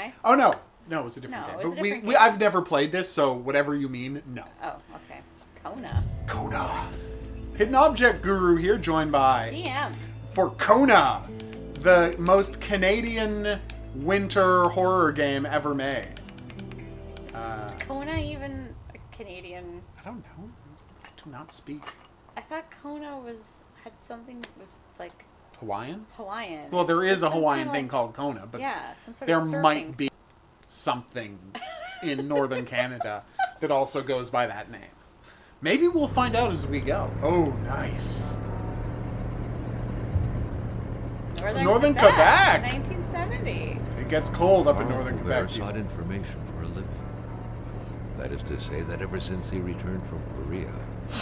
guy? Oh, no. No, it was a different No, game. it was But a different we game. I've never played this, so whatever you mean, no. Oh, okay. Kona. Kona. Hidden Object Guru here, joined by... DM. For Kona, the most Canadian winter horror game ever made. Is Kona even a Canadian? I don't know. Do not speak I thought Kona had something that was like Hawaiian. Hawaiian. Well, there is There's a some Hawaiian kinda thing like- called Kona, but Yeah, some sort there of surfing. might be something in northern Canada that also goes by that name. Maybe we'll find out as we go. Oh, nice. Northern Quebec. 1970. It gets cold up in Carl northern Fulbert Quebec. sought information for a living. That is to say that ever since he returned from Korea,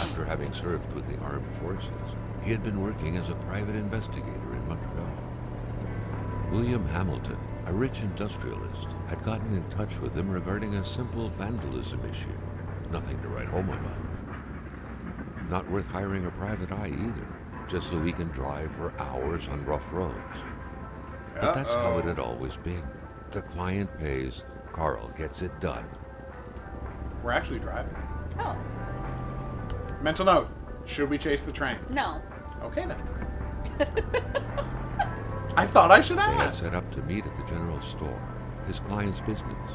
after having served with the armed forces, he had been working as a private investigator in Montreal. William Hamilton, a rich industrialist, had gotten in touch with him regarding a simple vandalism issue. Nothing to write home about. Not worth hiring a private eye either, just so he can drive for hours on rough roads. But that's how it had always been. The client pays, Carl gets it done. We're actually driving. Oh, Mental note. Should we chase the train? no. Okay, then. I thought I should They had ask. set up to meet at the general store, his client's business.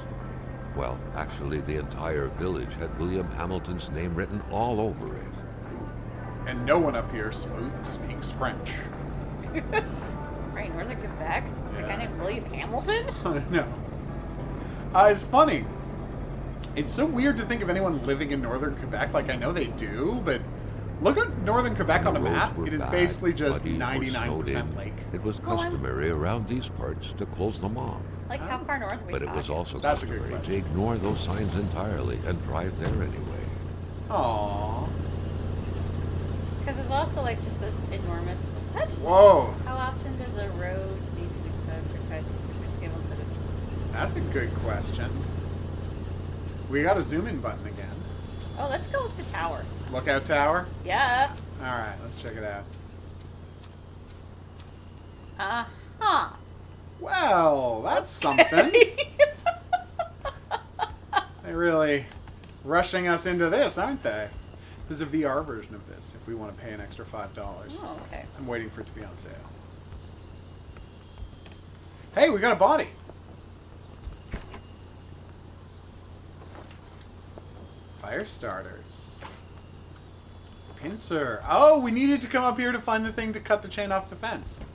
Well, actually, the entire village had William Hamilton's name written all over it. And no one up here speaks French. Right, Northern Quebec? A Yeah. guy named William Hamilton? No. It's funny. It's so weird to think of anyone living in northern Quebec. Like, I know they do, but look at northern Quebec on a The roads map. were It is bad, basically just muddy, or snowed 99% in. lake. It was Well, I'm- customary around these parts to close them off. Like, how far north are we But it talking? was also That's a good customary to question. ignore those signs entirely and drive there anyway. Aww. Because there's also, like, just this enormous... What? Whoa. How often does a road need to be closed or cut to be able to... That's a good question. We got a zoom in button again. Oh, let's go with the tower. Lookout tower. Yeah. Alright, let's check it out. Uh-huh. Well, that's something. They're really rushing us into this, aren't they? There's a VR version of this if we want to pay an extra $5. Oh, okay. I'm waiting for it to be on sale. Hey, we got a body. Fire starters. Pincer. Oh, we needed to come up here to find the thing to cut the chain off the fence.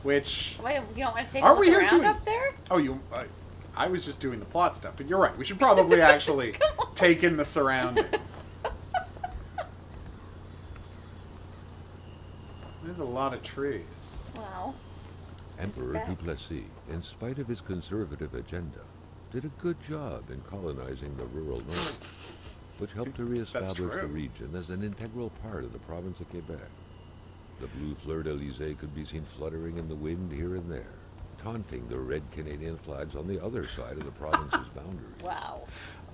Which... Wait, you don't want to take Are a we look here around to- up there? Oh, you... I was just doing the plot stuff, but you're right. We should probably actually Come on. take in the surroundings. There's a lot of trees. Well, Emperor bad. Duplessis, in spite of his conservative agenda, did a good job in colonizing the rural north, which helped to reestablish true. the region as an integral part of the province of Quebec. The blue fleur-de-lis could be seen fluttering in the wind here and there, taunting the red Canadian flags on the other side of the province's boundary. wow.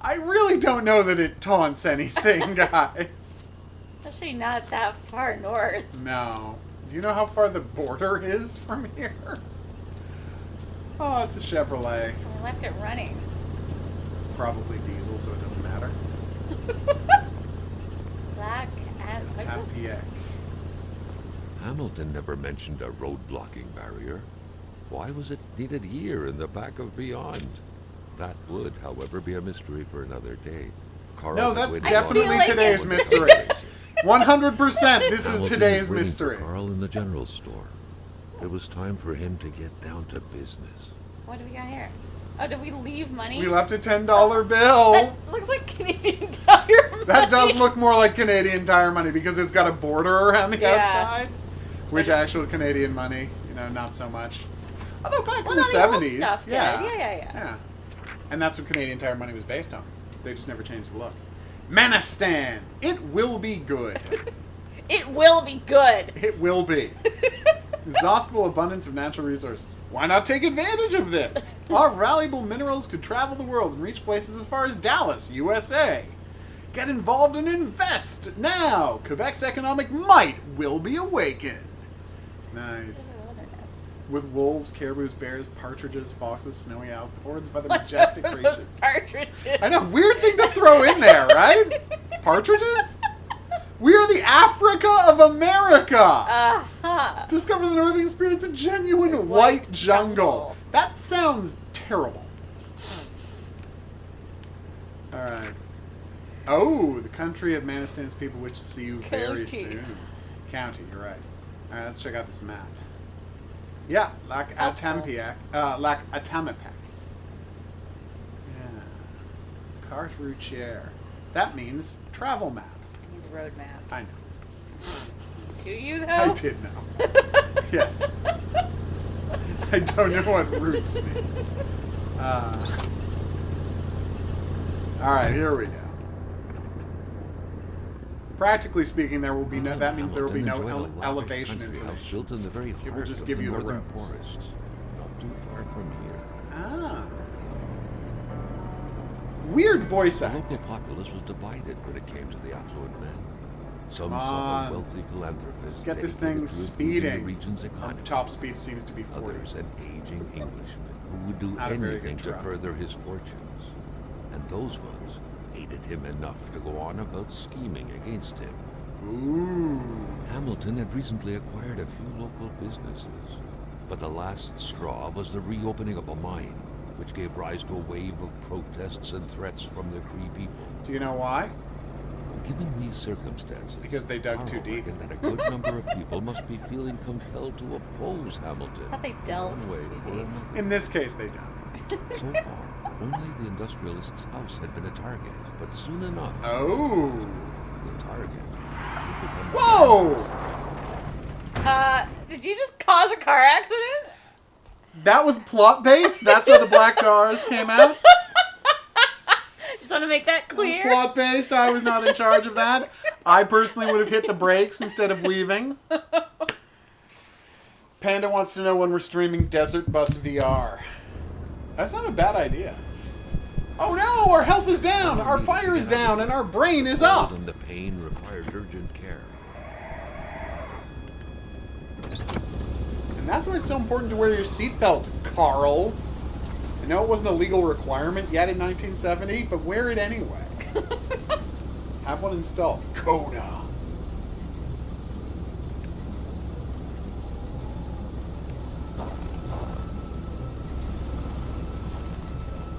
I really don't know that it taunts anything, guys. Especially not that far north. No. Do you know how far the border is from here? Oh, it's a Chevrolet. We left it running. It's probably diesel, so it doesn't matter. Black and... It's Tapiec. Hamilton never mentioned a road-blocking barrier. Why was it needed here in the back of Beyond? That would, however, be a mystery for another day. Carl No, had that's waited definitely feel like today's it's- mystery. 100% this is Hamilton today's was waiting for mystery. Carl in the general store. It was time for him to get down to business. What do we got here? Oh, did we leave money? We left a $10 bill. That looks like Canadian Tire money. That does look more like Canadian Tire money because it's got a border around the Yeah. outside. Which actual Canadian money, not so much. Although back Well, in the no, the old 70s, stuff did. yeah. Yeah. And that's what Canadian Tire money was based on. They just never changed the look. Manistan. It will be good. It will be good. It will be. Exhaustible abundance of natural resources. Why not take advantage of this? Our valuable minerals could travel the world and reach places as far as Dallas, USA. Get involved and invest now. Quebec's economic might will be awakened. Nice. With wolves, caribous, bears, partridges, foxes, snowy owls, and hordes of other majestic Those creatures. partridges. I know, weird thing to throw in there, right? Partridges? We are the Africa of America! Uh-huh. Discover the northern experience of genuine white jungle. That sounds terrible. Alright. Oh, the country of Manistan's people wish to see you very County. soon. County, you're right. Alright, let's check out this map. Yeah, Lac Atampiac. Lac Atamapac. Yeah. Carte routière. That means travel map. It means road map. I know. Do you, though? I did know. Yes. I don't know what roots mean. Alright, here we go. Practically speaking, there will be no. That means there will be no elevation information. Built in the very It will heart just of give the you the northern roads. forests, not too far from here. Ah. Weird voice The acting. local populace was divided when it came to the affluent men. Some Come saw on. the wealthy philanthropist. Let's get this dedicated thing to improving speeding. The region's economy. Top speed seems to be 40. Others, an aging Englishman who would do Not a very anything good to truck. further his fortunes. And those ones hated him enough to go on about scheming against him. Ooh. Hamilton had recently acquired a few local businesses, but the last straw was the reopening of a mine, which gave rise to a wave of protests and threats from the Cree people. Do you know why? Given these circumstances, Because they dug too Carl deep. reckoned that a good number of people must be feeling compelled to oppose Hamilton. I thought they delved One way too or deep. another. In this case, they dug. So far, only the industrialist's house had been a target, but soon enough, Oh. the target would become the Whoa! Did you just cause a car accident? That was plot based. That's why the black cars came out. Just want to make that It was clear. plot based. I was not in charge of that. I personally would have hit the brakes instead of weaving. Panda wants to know when we're streaming Desert Bus VR. That's not a bad idea. Oh no, our health is down, our fire is down, and our brain is up. And the pain required urgent care. And that's why it's so important to wear your seatbelt, Carl. I know it wasn't a legal requirement yet in 1970, but wear it anyway. Have one installed. Kona.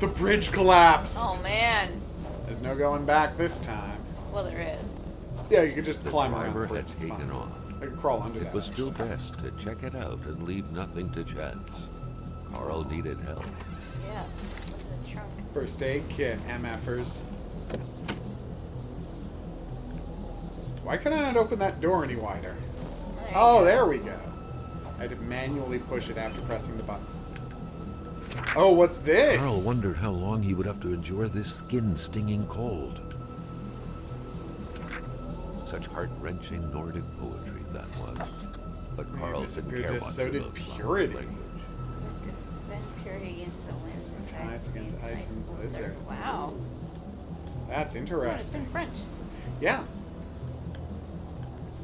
The bridge collapsed. Oh, man. There's no going back this time. Well, there is. Yeah, you could just The climb around the driver bridge. had It's taken fine. off. I could crawl under It that. was still actually. best to check it out and leave nothing to chance. Carl needed help. Yeah. Look at the trunk. First aid kit, MFers. Why can I not open that door any wider? There you Oh, go. there we go. I had to manually push it after pressing the button. Oh, what's this? Carl wondered how long he would have to endure this skin-stinging cold. Such heart-wrenching Nordic poetry that was. But Man, Carl disappeared didn't care just much so did about purity. language. Defend purity against the winds and Tides against ice and blizzard. Wow. That's Oh, it's interesting. in French. Yeah.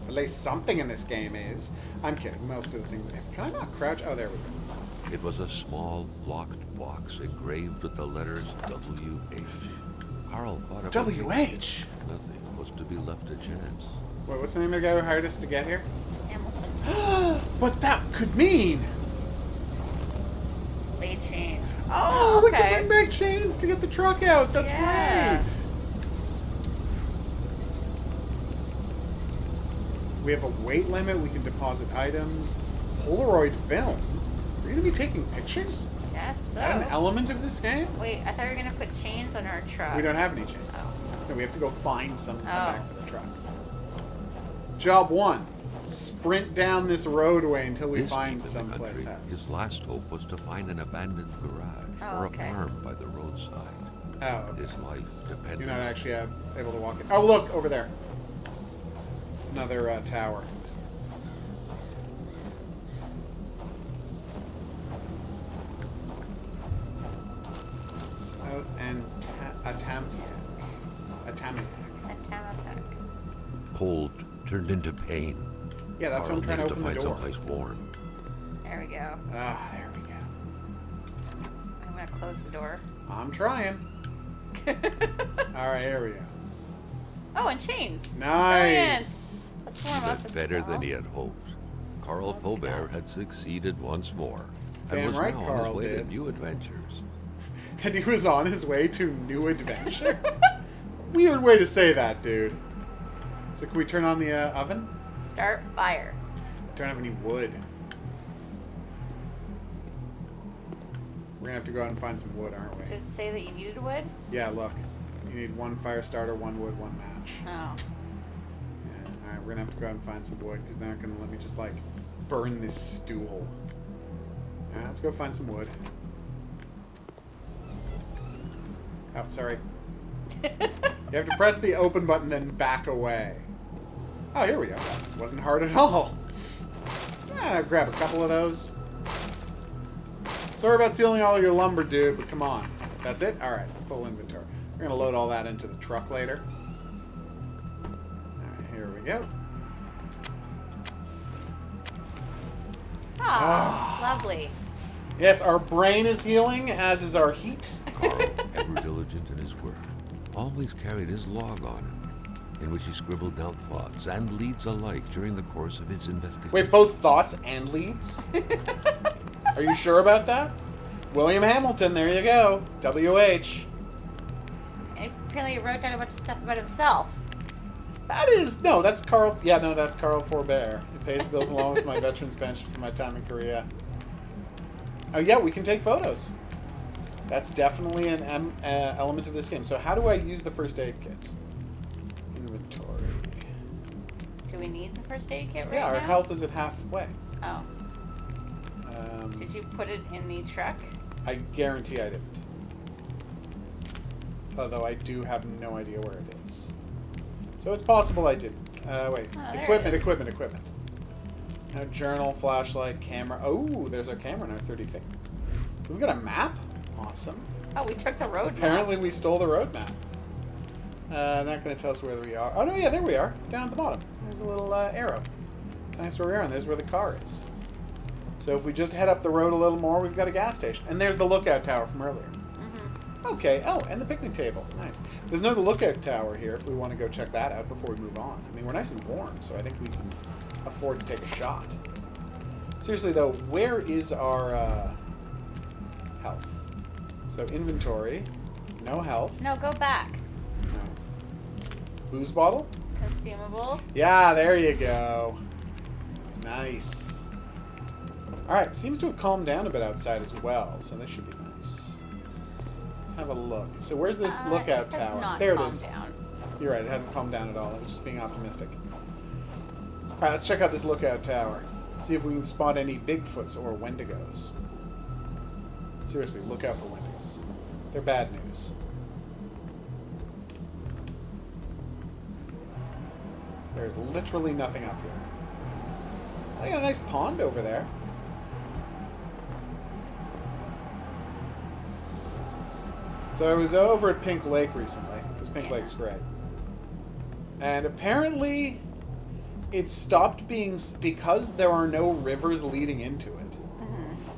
At least something in this game is. I'm kidding. Most of the things. Can I not crouch? Oh, there we go. It was a small, locked box engraved with the letters W.H. Carl thought about WH. nothing was to be left to chance. Wait, what's the name of the guy who hired us to get here? Hamilton. What that could mean? Blade chains. Oh, we okay. can bring back chains to get the truck out. That's Yeah. great. We have a weight limit. We can deposit items. Polaroid film. Are you going to be taking pictures? Yes, Is so. that an element of this game? Wait, I thought we were going to put chains on our truck. We don't have any chains. Oh. No, we have to go find some and come Oh. back for the truck. Job 1. Sprint down this roadway until we This find deep in the someplace country, else. his last hope was to find an abandoned garage Oh, or okay. a farm by the roadside. Oh, okay. His life depended. You're not actually able to walk in. Oh, look, over there. It's another tower. South and Atamiac. Atamapac. Cold turned into pain. Yeah, that's Carl what I'm trying to needed open the find door. someplace warm. There we go. Ah, there we go. I'm gonna close the door. I'm trying. Alright, here we go. Oh, and chains. Nice. Brilliant. Let's warm up But the better smell. than he had hoped. Carl What's he Faubert got? had succeeded once more. Damn And was right now on Carl his way to did. new adventures. And he was on his way to new adventures? Weird way to say that, dude. So can we turn on the oven? Start fire. Don't have any wood. We're gonna have to go out and find some wood, aren't we? Did it say that you needed wood? Yeah, look. You need 1 fire starter, 1 wood, 1 match. Oh. Yeah. Alright, we're gonna have to go out and find some wood, because they're not gonna let me just, like, burn this stool. Alright, let's go find some wood. Oh, sorry. You have to press the open button, then back away. Oh, here we go. Wasn't hard at all. I'll grab a couple of those. Sorry about stealing all of your lumber, dude, but come on. That's it? Alright, full inventory. We're going to load all that into the truck later. Alright, here we go. Ah, lovely. Yes, our brain is healing, as is our heat. Carl, ever diligent in his work, always carried his log on him, in which he scribbled down thoughts and leads alike during the course of his investigation. Wait, both thoughts and leads? Are you sure about that? William Hamilton, there you go. W.H. And apparently he wrote down a bunch of stuff about himself. That's Carl. Yeah, no, that's Carl Faubert. He pays the bills along with my veteran's pension for my time in Korea. Oh, yeah, we can take photos. That's definitely an element of this game. So how do I use the first aid kit? Inventory. Do we need the first aid kit right Yeah, now? our health is at halfway. Oh. Did you put it in the truck? I guarantee I didn't. Although I do have no idea where it is. So it's possible I didn't. Wait. Oh, there Equipment, it is. equipment. Now, journal, flashlight, camera. Oh, there's our camera in our 30 feet. We've got a map. Awesome. Oh, we took the road Apparently map. we stole the road map. Not going to tell us where we are. Oh, no, yeah, there we are. Down at the bottom. There's a little arrow. Nice where we are, and there's where the car is. So if we just head up the road a little more, we've got a gas station. And there's the lookout tower from earlier. Mm-hmm. Okay. Oh, and the picnic table. Nice. There's another lookout tower here if we want to go check that out before we move on. I mean, we're nice and warm, so I think we can afford to take a shot. Seriously, though, where is our health? So inventory. No health. No, go back. No. Booze bottle? Consumable. Yeah, there you go. Nice. Alright, seems to have calmed down a bit outside as well, so this should be nice. Let's have a look. So where's this lookout it has tower? not There it calmed is. down. You're right, it hasn't calmed down at all. I was just being optimistic. Alright, let's check out this lookout tower. See if we can spot any Bigfoots or Wendigos. Seriously, look out for Wendigos. They're bad news. There's literally nothing up here. I got a nice pond over there. So I was over at Pink Lake recently, because Pink Lake's great. And apparently it stopped being, because there are no rivers leading into it,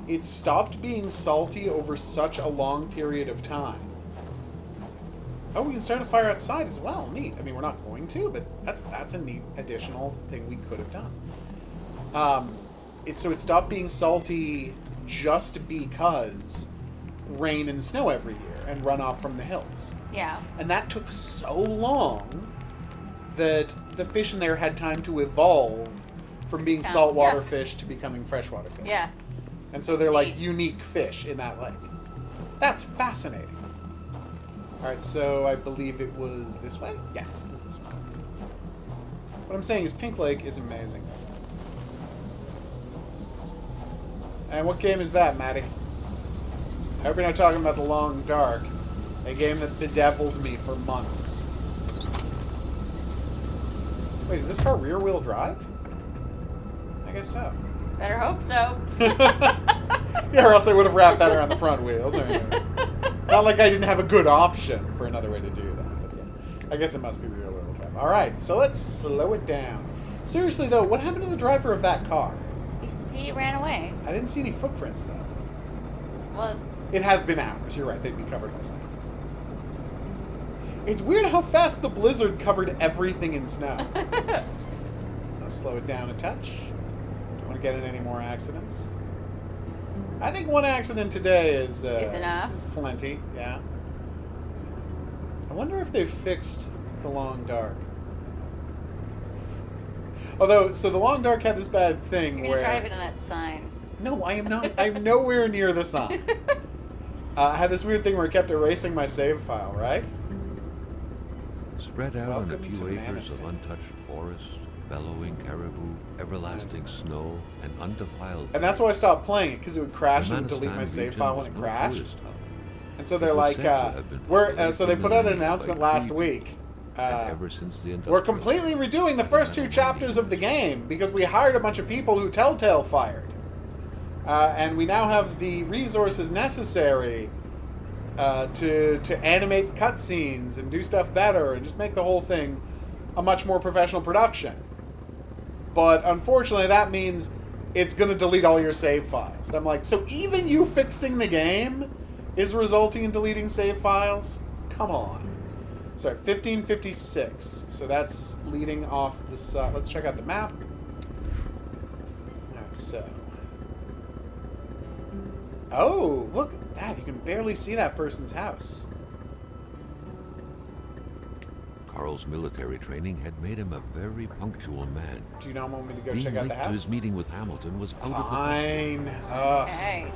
it stopped being salty over such a long period of time. Oh, we can start a fire outside as well. Neat. I mean, we're not going to, but that's a neat additional thing we could have done. So it stopped being salty just because rain and snow every year and runoff from the hills. Yeah. And that took so long that the fish in there had time to evolve from being saltwater Yeah. fish to becoming freshwater fish. Yeah. And so they're like Neat. unique fish in that lake. That's fascinating. Alright, so I believe it was this way? Yes, it was this way. What I'm saying is Pink Lake is amazing. And what game is that, Maddie? I hope you're not talking about The Long Dark, a game that bedeviled me for months. Wait, is this car rear-wheel drive? I guess so. Better hope so. Yeah, or else I would have wrapped that around the front wheels. I mean, not like I didn't have a good option for another way to do that. But yeah, I guess it must be rear-wheel drive. All right, so let's slow it down. Seriously, though, what happened to the driver of that car? He He ran away. I didn't see any footprints, though. Well, It has been hours. You're right. They'd be covered by snow. It's weird how fast the blizzard covered everything in snow. I'll slow it down a touch. Don't want to get in any more accidents. I think one accident today is enough. Is plenty. Yeah. I wonder if they've fixed the long dark. Although, so the long dark had this bad thing you're where gonna drive it on that sign. no, I am not. I'm nowhere near the sign. I had this weird thing where it kept erasing my save file, right? Spread out on a Welcome few to acres of Maniston. untouched forest, bellowing caribou, everlasting snow, and undefiled. And that's why I stopped playing it, because it would crash The and delete my Manistan save region file when was it no crashed. tourist hub. And so It they're was like, said to have been so they put out an populated announcement by last creatures. week. And ever since the We're industrial completely redoing the first two chapters of the game because we hired a bunch of people who Telltale fired. And we now have the resources necessary to animate cutscenes and do stuff better and just make the whole thing a much more professional production. But unfortunately, that means it's going to delete all your save files. And I'm like, so even you fixing the game is resulting in deleting save files? Come on. Sorry, 1556. So that's leading off the side. Let's check out the map. That's so. Oh, look at that. You can barely see that person's house. Carl's military training had made him a very punctual man. Do you not want me to go Being check out the late to house? his meeting with Hamilton was out of the Fine. Ugh. Hey.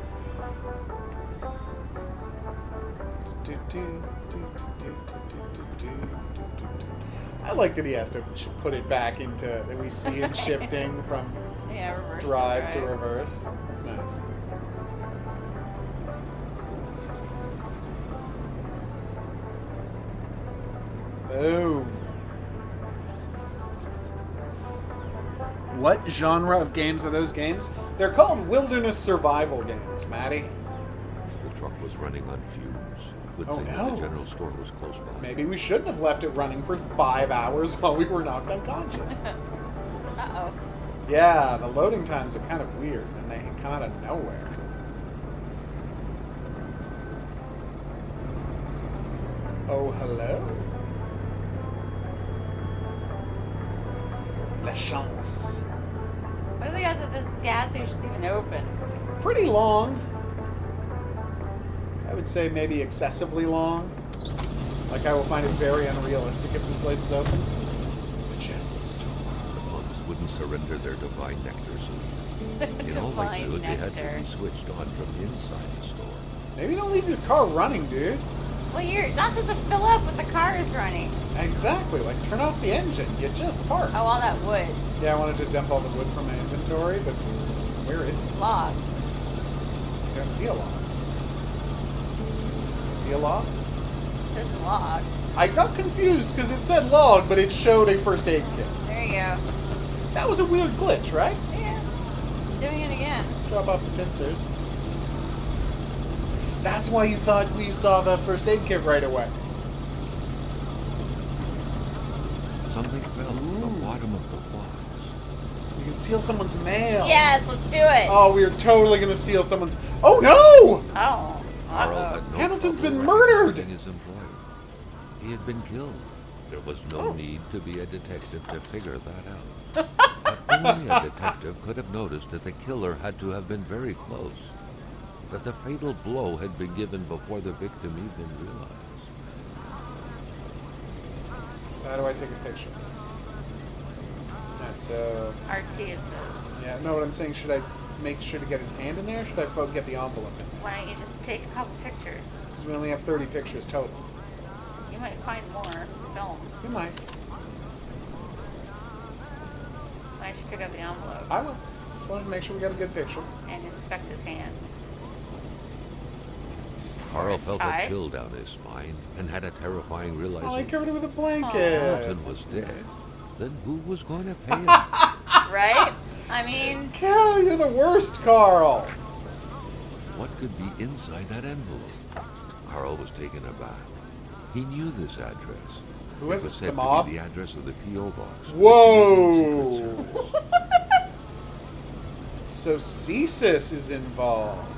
I like that he has to put it back into that we see him shifting from Yeah, reverse. drive to reverse. That's nice. Boom. What genre of games are those games? They're called wilderness survival games, Maddie. The truck was running on fumes. Good Oh, thing that no. the general store was close by. Maybe we shouldn't have left it running for 5 hours while we were knocked unconscious. Uh-oh. Yeah, the loading times are kind of weird, and they come out of nowhere. Oh, hello. La chance. What are the odds that this gas station's even open? Pretty long. I would say maybe excessively long. Like, I will find it very unrealistic if this place is open. The general store. The monks wouldn't surrender their divine nectar so easily. In all Divine likelihood, they had to nectar. be switched on from inside the store. Maybe don't leave your car running, dude. Well, you're not supposed to fill up when the car is running. Exactly. Like, turn off the engine. You just parked. Oh, all that wood. Yeah, I wanted to dump all the wood from my inventory, but where is it? Log. I don't see a log. See a log? It says log. I got confused because it said log, but it showed a first aid kit. There you go. That was a weird glitch, right? Yeah. It's doing it again. Drop off the pincers. That's why you thought we saw the first aid kit right away. Something fell from the Ooh. bottom of the box. You can steal someone's mail. Yes, let's do it. Oh, we are totally going to steal someone's... Oh, no! Oh. Carl Uh-oh. had no Hamilton's trouble been murdered! recognizing his employer. He had been killed. There was no need to be a detective to figure that out. But only a detective could have noticed that the killer had to have been very close. That the fatal blow had been given before the victim even realized. So how do I take a picture? That's so... RT, it says. Yeah, no, what I'm saying, should I make sure to get his hand in there, or should I get the envelope in there? Why don't you just take a couple pictures? Because we only have 30 pictures total. You might find more. Film. We might. Why don't you pick up the envelope I will. Just wanted to make sure we got a good picture. and inspect his hand? Carl His felt tie. a chill down his spine and had a terrifying Oh, I realization. covered it with a blanket. Hamilton was dead. Then who was going to pay him? Right? I mean, Cal, you're the worst, Carl. What could be inside that envelope? Carl was taken aback. He knew this address. Who is was it? said The to mob? be the address of the P.O. box. for the Whoa. Canadian Secret Service. So CSIS is involved.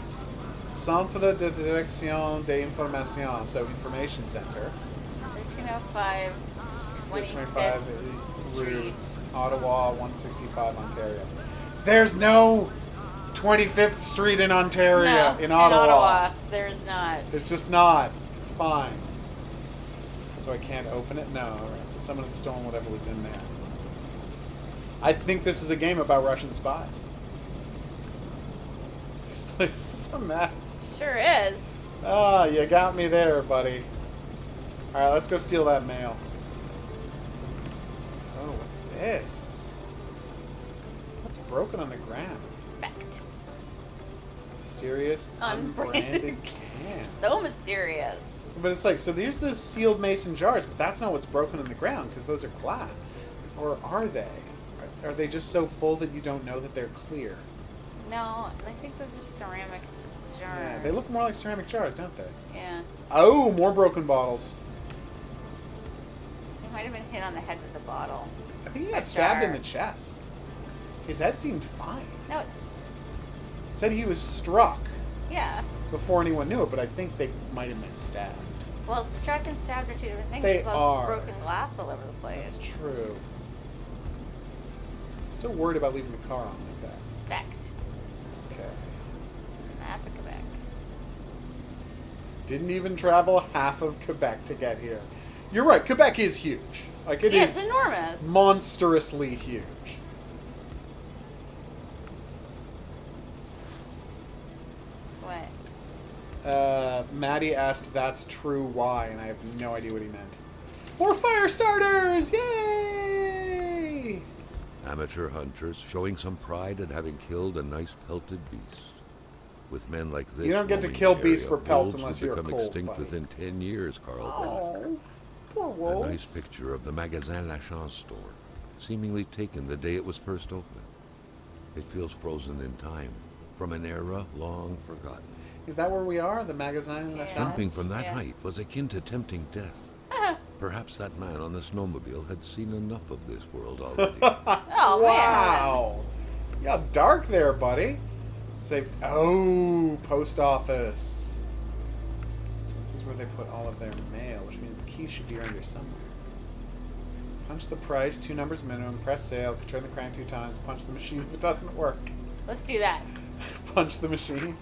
Centre de Direction de Information. So Information Center. 1305 25 25th Street, Street. Ottawa, 165 Ontario. There's no 25th Street in Ontario, No, in Ottawa. there's not. There's just not. It's fine. So I can't open it? No. Alright, so someone had stolen whatever was in there. I think this is a game about Russian spies. This place is a mess. Sure is. Ah, you got me there, buddy. Alright, let's go steal that mail. Oh, what's this? What's broken on the ground? Spect. Mysterious, Unbranded unbranded cans. So mysterious. But it's like, so there's those sealed mason jars, but that's not what's broken in the ground, because those are glass. Or are they? Are they just so full that you don't know that they're clear? No, I think those are ceramic jars. Yeah, they look more like ceramic jars, don't they? Yeah. Oh, more broken bottles. He might have been hit on the head with the bottle. I think he A got stabbed in jar. the chest. His head seemed fine. No, it's... It said he was struck Yeah. before anyone knew it, but I think they might have been stabbed. Well, struck and stabbed are two different things. They There's lots are. of broken glass all over the place. That's true. Still worried about leaving the car on like that. Spect. Okay. Map of Quebec. Didn't even travel half of Quebec to get here. You're right, Quebec is huge. Like it Yeah, is it's enormous. monstrously huge. What? Maddie asked that's true why, and I have no idea what he meant. More fire starters! Yay! Amateur hunters showing some pride at having killed a nice pelted beast. With men like this, You don't get to roaming kill the beasts area, for pelts wolves unless would you're a become colt, extinct buddy. within 10 years, Carl thought. Oh, poor A wolves. nice picture of the Magasin Lachance store, seemingly taken the day it was first opened. It feels frozen in time, from an era long forgotten. Is that where we are? The Magasin La Yeah. Jumping Chance? from that Yeah. height was akin to tempting death. Perhaps that man on the snowmobile had seen enough of this world already. Oh, Wow. You got dark there, buddy. Saved. Oh, post office. So this is where they put all of their mail, which means the key should be around here somewhere. Punch the price, 2 numbers minimum, press sale, turn the crank 2 times, punch the machine if it doesn't work. Let's do that. Punch the machine.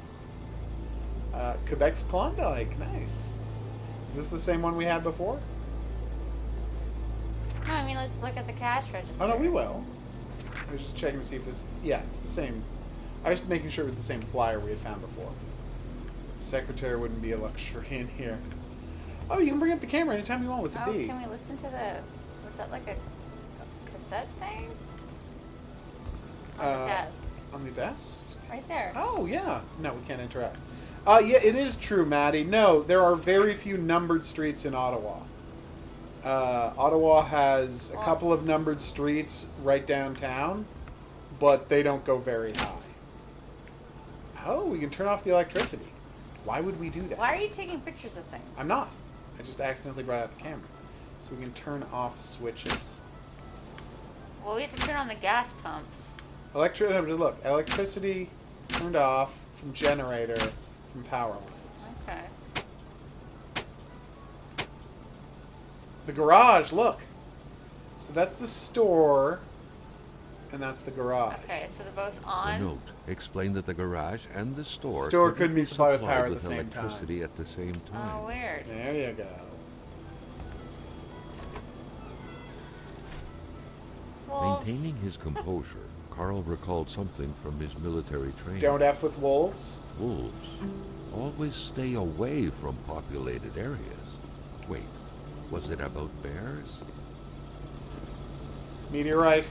Quebec's Klondike, nice. Is this the same one we had before? No, I mean, let's look at the cash register. Oh no, we will. I was just checking to see if this. Yeah, it's the same. I was making sure it was the same flyer we had found before. Secretary wouldn't be a luxury in here. Oh, you can bring up the camera anytime you want with the Oh, B. can we listen to the... Was that like a cassette thing? On the desk. On the desk? Right there. Oh, yeah. No, we can't interact. Yeah, it is true, Maddie. No, there are very few numbered streets in Ottawa. Ottawa has a couple of numbered streets right downtown, but they don't go very high. Oh, we can turn off the electricity. Why would we do that? Why are you taking pictures of things? I'm not. I just accidentally brought out the camera. So we can turn off switches. Well, we have to turn on the gas pumps. Look, electricity turned off from generator from power lines. Okay. The garage, look. So that's the store, and that's the garage. Okay, so they're both The on. note explained that the garage and the store, Store couldn't be supplied with power at the with same time. electricity at the same time. Oh, weird. There you go. Wolves. Maintaining his composure, Carl recalled something from his military training. Don't F with wolves. Wolves always stay away from populated areas. Wait, was it about bears? Meteorite.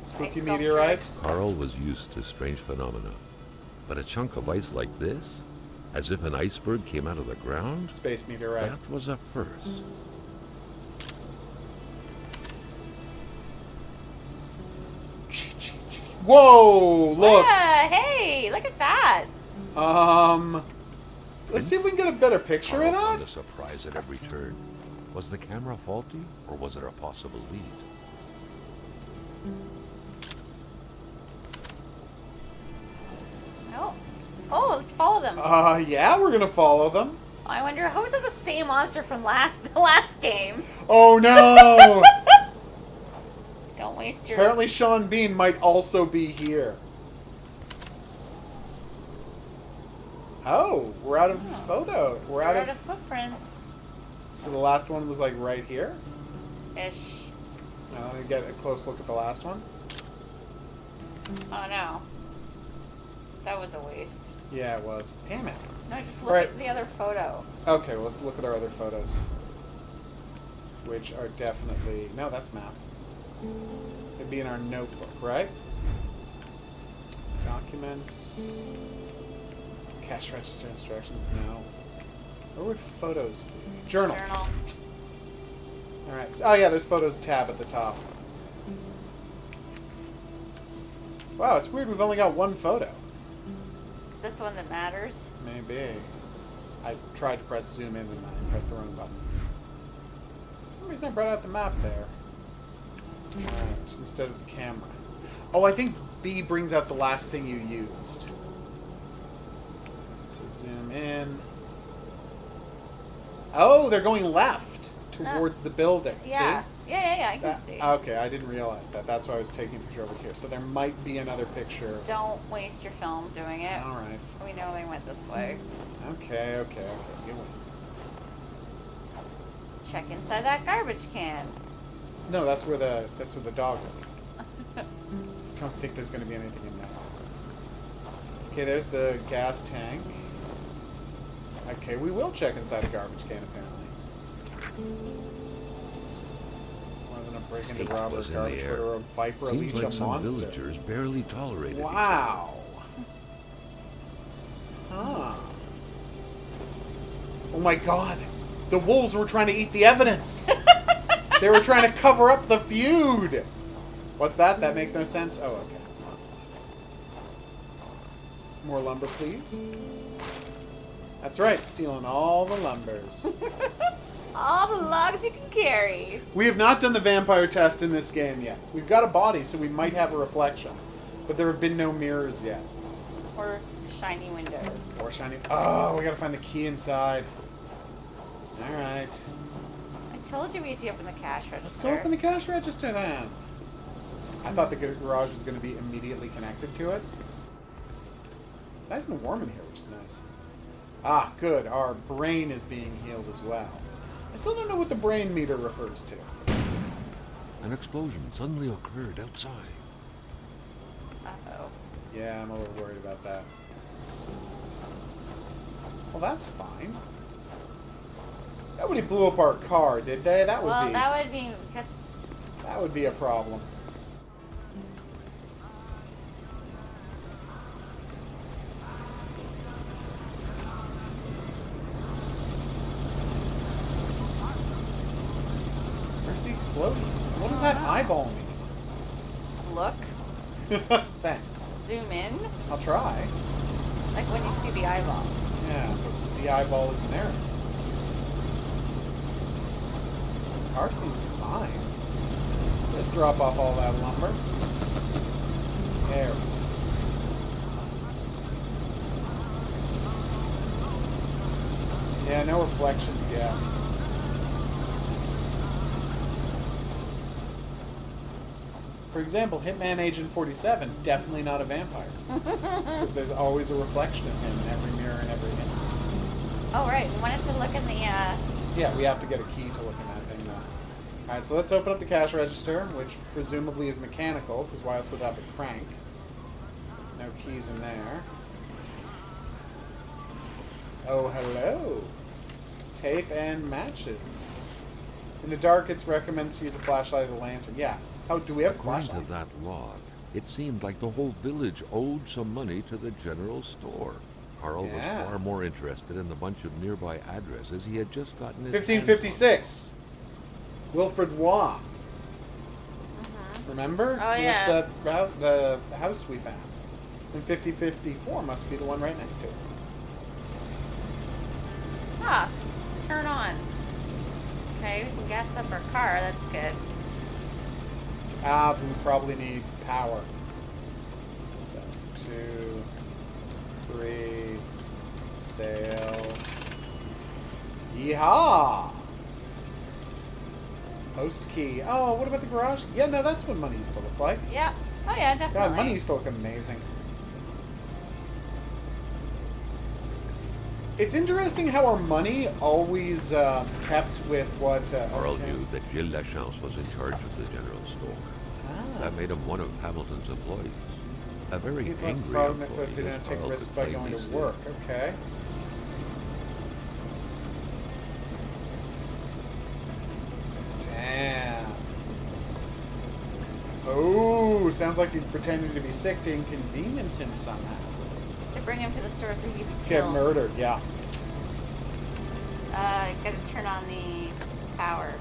Spooky Ice meteorite. Carl was used to strange phenomena, but a chunk of ice like this, as if an iceberg came out of the ground, Space meteorite. that was a first. Whoa! Look. Yeah, hey, look at that. Let's see if we can get a better picture of Carl found that. a surprise at every turn. Was the camera faulty, or was it a possible lead? them. Yeah, we're gonna follow them. I wonder, how is it the same monster from the last game? Oh no! Don't waste your... Apparently Sean Bean might also be here. Oh, we're out of photo. We're out of footprints. So the last one was like right here? Ish. Now let me get a close look at the last one. Oh no. That was a waste. Yeah, it was. Damn it. No, just look Right. at the other photo. Okay, well, let's look at our other photos. Which are definitely... No, that's map. It'd be in our notebook, right? Documents. Cash register instructions, no. Where would photos be? Journal. Journal. Alright. Oh yeah, there's photos tab at the top. Wow, it's weird we've only got one photo. Is that the one that matters? Maybe. I tried to press zoom in and I pressed the wrong button. For some reason I brought out the map there. Alright, instead of the camera. Oh, I think B brings out the last thing you used. So zoom in. Oh, they're going left towards the building. Yeah. See? Yeah, I can see. Okay, I didn't realize that. That's why I was taking a picture over here. So there might be another picture. Don't waste your film doing it. Alright. We know they went this way. Okay. You win. Check inside that garbage can. No, that's where the dog is. Don't think there's going to be anything in there. Okay, there's the gas tank. Okay, we will check inside a garbage can apparently. More than a break into Hate robber, was in garbage the air. or a viper, Seems leech, like a some monster. villagers barely tolerated each other. Wow. Huh. Oh my god. The wolves were trying to eat the evidence. They were trying to cover up the feud. What's that? That makes no sense. Oh, okay. That's fine. More lumber, please. That's right. Stealing all the lumbers. All the logs you can carry. We have not done the vampire test in this game yet. We've got a body, so we might have a reflection. But there have been no mirrors yet. Or shiny windows. Or shiny... Oh, we gotta find the key inside. Alright. I told you we had to open the cash register. Let's open the cash register then. I thought the garage was going to be immediately connected to it. Nice and warm in here, which is nice. Ah, good. Our brain is being healed as well. I still don't know what the brain meter refers to. An explosion suddenly occurred outside. Uh-oh. Yeah, I'm a little worried about that. Well, that's fine. Nobody blew up our car, did they? That would be a problem. Where's the explosion? What does that eyeball mean? Look. Thanks. Zoom in. I'll try. Like when you see the eyeball. Yeah, but the eyeball isn't there. The car seems fine. Just drop off all that lumber. There. Yeah, no reflections yet. For example, Hitman Agent 47, definitely not a vampire. Because there's always a reflection of him in every mirror and every image. Oh, right. We wanted to look in the, Yeah, we have to get a key to look in that thing now. Alright, so let's open up the cash register, which presumably is mechanical, because why else would it have a crank? No keys in there. Oh, hello. Tape and matches. In the dark, it's recommended to use a flashlight or a lantern. Yeah. Oh, do we have a According flashlight? to that log, it seemed like the whole village owed some money to the general store. Carl Yeah. was far more interested in the bunch of nearby addresses he had just gotten his 1556. Wilfred Waugh. Remember? Oh, yeah. That's the house we found. And 5054 must be the one right next to it. Ah, turn on. Okay, we can gas up our car. That's good. But we probably need power. So, 2, 3, sale. Yeehaw! Post key. Oh, what about the garage? Yeah, no, that's what money used to look like. Yeah. Oh yeah, definitely. God, money used to look amazing. It's interesting how our money always kept with what... Carl okay. knew that Gilles Lachance was in charge of the general store. Ah. That made him one of Hamilton's employees. A very People angry frog that employee, didn't as take Carl risks could by going plainly to see. work. Okay. Damn. Oh, sounds like he's pretending to be sick to inconvenience him somehow. To bring him to the store so he could be Get killed. murdered, yeah. Gotta turn on the power.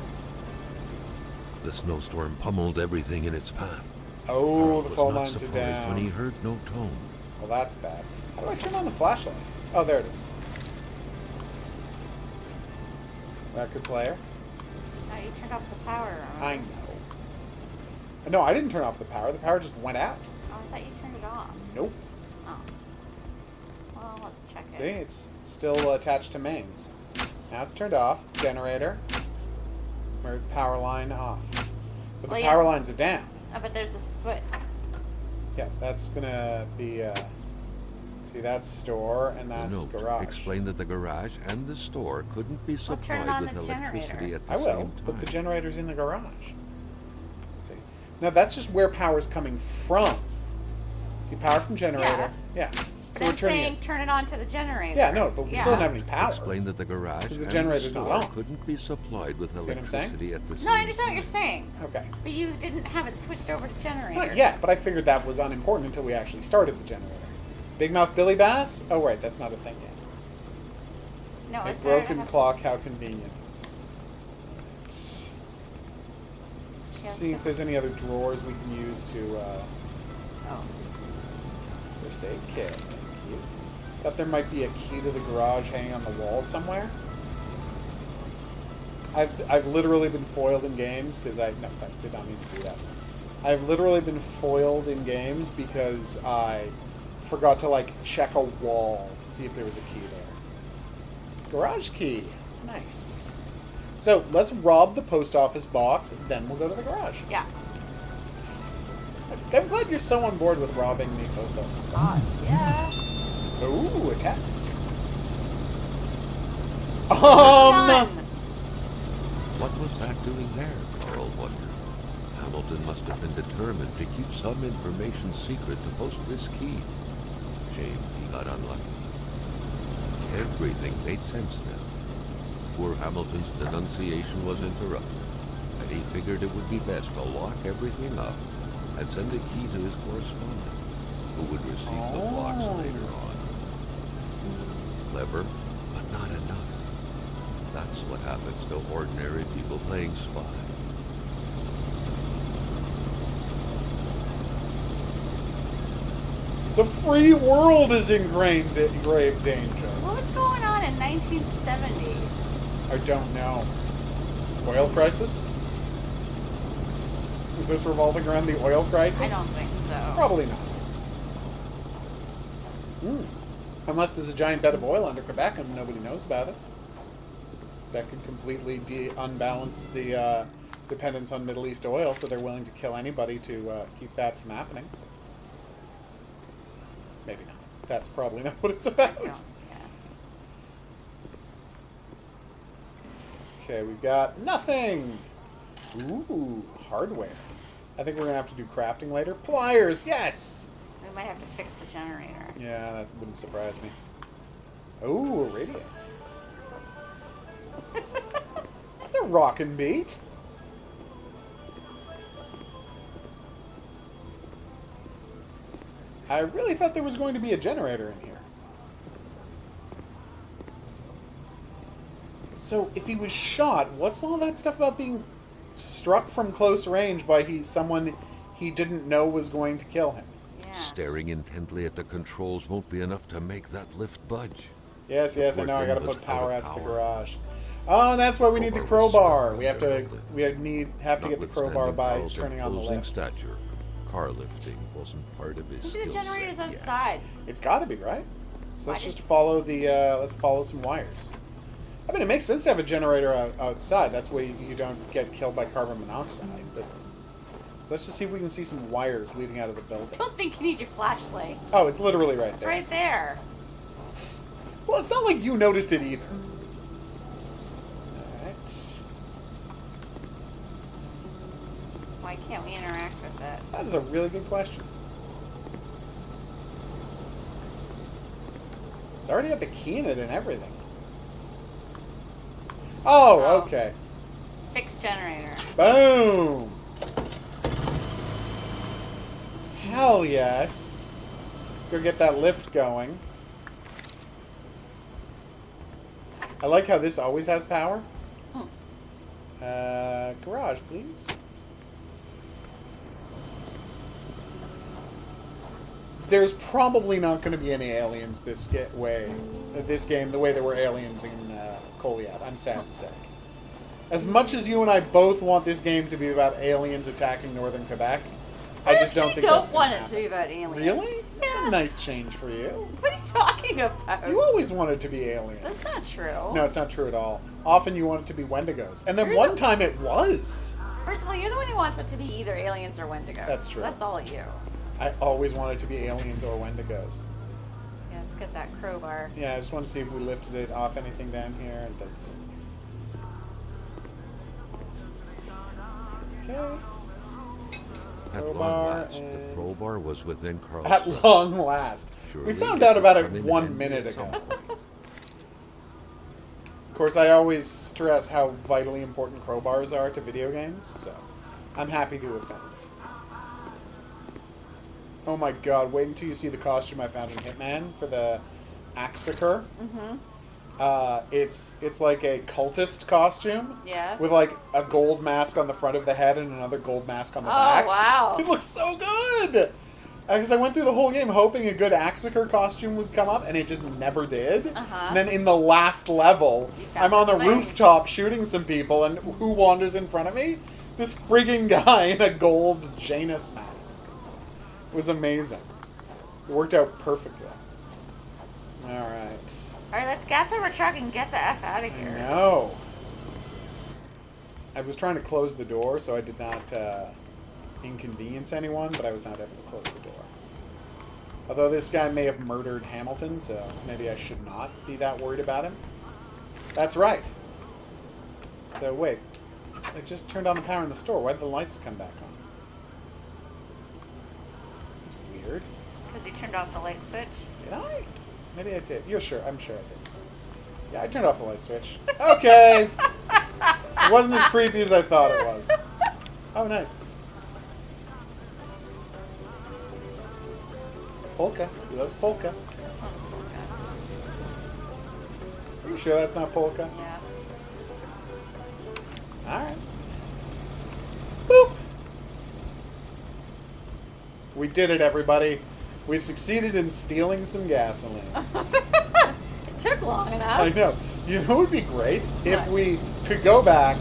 The snowstorm pummeled everything in its path. Oh, Carl the was phone not lines are surprised down. when he heard no tone. Well, that's bad. How do I turn on the flashlight? Oh, there it is. Record player. Oh, you turned off the power. I know. No, I didn't turn off the power. The power just went out. Oh, I thought you turned it off. Nope. Oh. Well, let's check it. See, it's still attached to mains. Now it's turned off. Generator. Power line off. But the Well, power yeah. lines are down. Oh, but there's a switch. Yeah, that's gonna be. See, that's store and The that's note garage. explained that the garage and the store couldn't be Well, turn supplied on with the electricity generator. at the I will, same time. but the generator's in the garage. See, now that's just where power's coming from. See, power from generator. Yeah. But So we're I'm turning saying it. turn it on to the generator. Yeah, no, but we still don't have any power. Explained that the garage Because the and generator's the not store on. couldn't be supplied with what I'm saying? electricity at the same No, I understand what time. you're saying. Okay. But you didn't have it switched over to generator. Not yet, but I figured that was unimportant until we actually started the generator. Big Mouth Billy Bass? Oh, right, that's not a thing yet. No, A it's better to broken have- clock, how convenient. Yeah, See if there's any other drawers we can use to, Oh. first aid kit. Thank you. Thought there might be a key to the garage hanging on the wall somewhere. I've literally been foiled in games because I did not mean to do that. I've literally been foiled in games because I forgot to like check a wall to see if there was a key there. Garage key. Nice. So let's rob the post office box, then we'll go to the garage. Yeah. I'm glad you're so on board with robbing the post office box. God, yeah. Ooh, a text. Done. What was that doing there, Carl wondered. Hamilton must have been determined to keep some information secret to post this key. Shame he got unlucky. Everything made sense now. Poor Hamilton's denunciation was interrupted, and he figured it would be best to lock everything up and send the key to his correspondent, who would receive the blocks later on. Clever, but not enough. That's what happens to ordinary people playing spy. The free world is in grave danger. What was going on in 1970? I don't know. Oil crisis? Is this revolving around the oil crisis? I don't think so. Probably not. Unless there's a giant bed of oil under Quebec and nobody knows about it. That could completely unbalance the dependence on Middle East oil, so they're willing to kill anybody to keep that from happening. Maybe not. That's probably not what it's about. Don't, yeah. Okay, we've got nothing. Ooh, hardware. I think we're going to have to do crafting later. Pliers, yes! We might have to fix the generator. Yeah, that wouldn't surprise me. Oh, a radio. That's a rockin' beat. I really thought there was going to be a generator in here. So, if he was shot, what's all that stuff about being struck from close range by someone he didn't know was going to kill him? Yeah. Staring intently at the controls won't be enough to make that lift budge. Yes, The I poor know. I thing got to was put power out out of to the power. garage. Oh, that's why we need the Crowbar crowbar. was stuck We have to indefinitely. have to get the crowbar Notwithstanding by Carl's turning on the imposing lift. stature, car lifting wasn't part of his Maybe skill the generator's set yet. outside. It's got to be, right? So let's just follow the, let's follow some wires. I mean, it makes sense to have a generator outside. That's why you don't get killed by carbon monoxide. But so let's just see if we can see some wires leading out of the building. I don't think you need your flashlight. Oh, it's literally right It's there. right there. Well, it's not like you noticed it either. Alright. Why can't we interact with it? That is a really good question. It's already got the key in it and everything. Oh, Oh. okay. Fixed generator. Boom! Hell yes. Let's go get that lift going. I like how this always has power. Garage, please. There's probably not going to be any aliens this game, the way there were aliens in Koliat. I'm sad to say. As much as you and I both want this game to be about aliens attacking northern Quebec, I just don't think that's want gonna it to be happen. about aliens. Really? That's Yeah. a nice change for you. What are you talking about? You always wanted to be aliens. That's not true. No, it's not true at all. Often you want it to be Wendigos. And then You're one the- time it was. First of all, you're the one who wants it to be either aliens or Wendigos. That's true. That's all you. I always wanted to be aliens or Wendigos. Yeah, let's get that crowbar. Yeah, I just want to see if we lifted it off anything down here. It doesn't seem like it. Okay. At Crowbar long last, the and- crowbar was within Carl's At grasp. long last. Surely We found it out would about it come in 1 handy minute at ago. some point. Of course, I always stress how vitally important crowbars are to video games, so I'm happy to have found it. Oh my god, wait until you see the costume I found in Hitman for the Axaker. Mm-hmm. It's like a cultist costume. Yeah. With like a gold mask on the front of the head and another gold mask on the Oh, back. wow. It looks so good! Because I went through the whole game hoping a good Axaker costume would come up, and it just never did. Uh-huh. And then in the last level, You found I'm on the this thing. rooftop shooting some people, and who wanders in front of me? This friggin' guy in a gold Janus mask. It was amazing. It worked out perfectly. Alright. All right, let's gas our truck and get the F out of I here. know. I was trying to close the door so I did not inconvenience anyone, but I was not able to close the door. Although this guy may have murdered Hamilton, so maybe I should not be that worried about him. That's right. So wait, I just turned on the power in the store. Why did the lights come back on? It's weird. Because you turned off the light switch. Did I? Maybe I did. You're sure? I'm sure I did. Yeah, I turned off the light switch. Okay. It wasn't as creepy as I thought it was. Oh, nice. Polka. He loves polka. That's not a polka. Are you sure that's not polka? Yeah. Alright. Boop! We did it, everybody. We succeeded in stealing some gasoline. It took long enough. I know. You know what would be great? If What? we could go back.